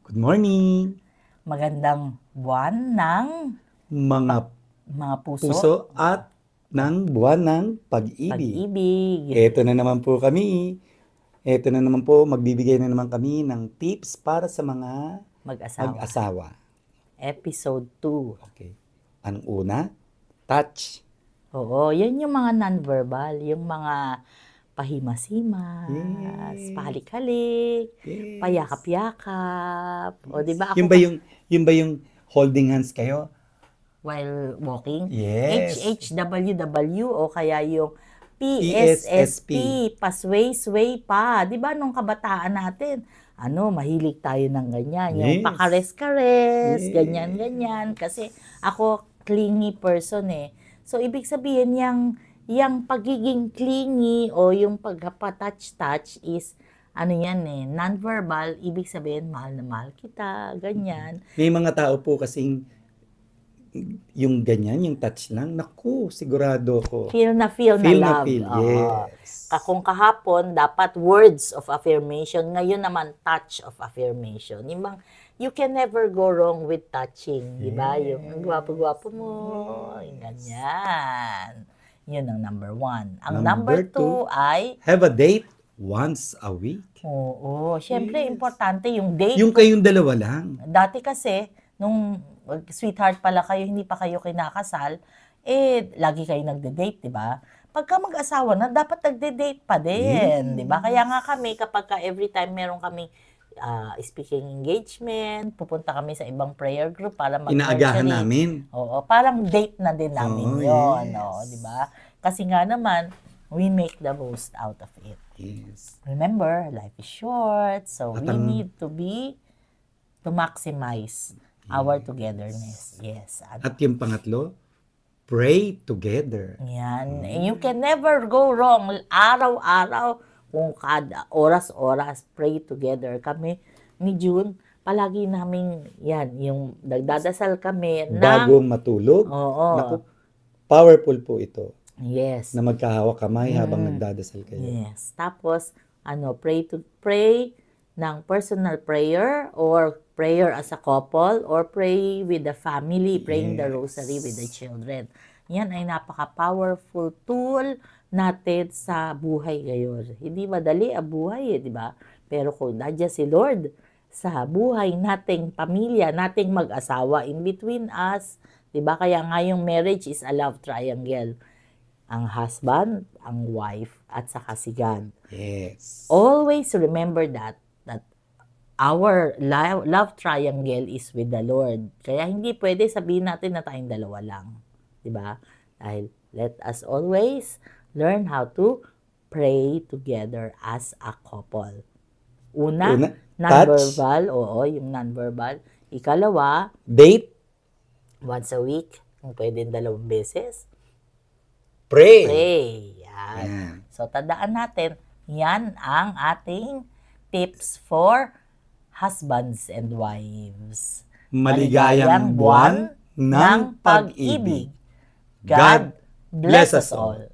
Good morning, Magandang buwan ng mga mga puso at ng buwan ng pag-ibig. pag-ibig. Ito na naman po kami. Ito na naman po, magbibigay na naman kami ng tips para sa mga Mag-asawa. mag-asawa. Episode 2. Okay. Anong una? Touch. Oo, yan yung mga non-verbal, yung mga pahimas-himas, Yes. pahalik-halik, Yes. payakap-yakap. O, di ba ako Yung ba yung holding hands kayo? while walking? Yes. HHWW o kaya yung PSSP, pasway-sway pa. Di ba nung kabataan natin, mahilig tayo ng ganyan. Yung Yes. pakares-kares, Yes. ganyan-ganyan. Kasi ako, clingy person eh. So, ibig sabihin, yung pagiging clingy o yung pagpa-touch-touch is, non-verbal, ibig sabihin, mahal na mahal kita, ganyan. May mga tao po kasing yung ganyan, yung touch lang, naku, sigurado ko. Feel na love. Oo. Yes. Kung kahapon, dapat words of affirmation. Ngayon naman, touch of affirmation. You can never go wrong with touching. Di ba? Yung gwapo-gwapo mo. Yung ganyan. Yun ang number 1. Ang number 2 ay... Have a date once a week. Oo. Siyempre, Yes. importante yung date. Yung kayong dalawa lang. Dati kasi, nung sweetheart pala kayo, hindi pa kayo kinakasal, lagi kayo nagde-date, di ba? Pagka mag-asawa na, dapat nagde-date pa din, di ba? Kaya nga kami, kapag every time meron kami speaking engagement, pupunta kami sa ibang prayer group para Inaagahan namin. Oo, parang date na din namin yun, Yes. di ba? Kasi nga naman, we make the most out of it. Yes. Remember, life is short, so At we need to maximize our togetherness. Yes. At yung pangatlo, pray together. Yan. You can never go wrong. Araw-araw, kung kada oras-oras, pray together. Kami ni June, palagi namin yan, yung nagdadasal kami Bago matulog. Oo. Naku, powerful po ito. Yes. Na magkahawak kamay habang nagdadasal kayo. Yes. Tapos, pray ng personal prayer or prayer as a couple or pray with the family, praying the rosary with the children. Yan ay napaka-powerful tool natin sa buhay ngayon. Hindi madali ang buhay, di ba? Pero kung nandiyan si Lord sa buhay nating pamilya, nating mag-asawa, in between us, di ba? Kaya nga yung marriage is a love triangle. Ang husband, ang wife, at saka si God. Yes. Always remember that our love triangle is with the Lord. Kaya hindi pwede sabihin natin na tayong dalawa lang. Diba? Dahil let us always learn how to pray together as a couple. Una non-verbal. Oo, yung non-verbal. Ikalawa, date. once a week. Kung pwede 2 beses. Pray. Yan. So, tandaan natin, yan ang ating tips for husbands and wives. Maligayang buwan ng pag-ibig. God bless us all.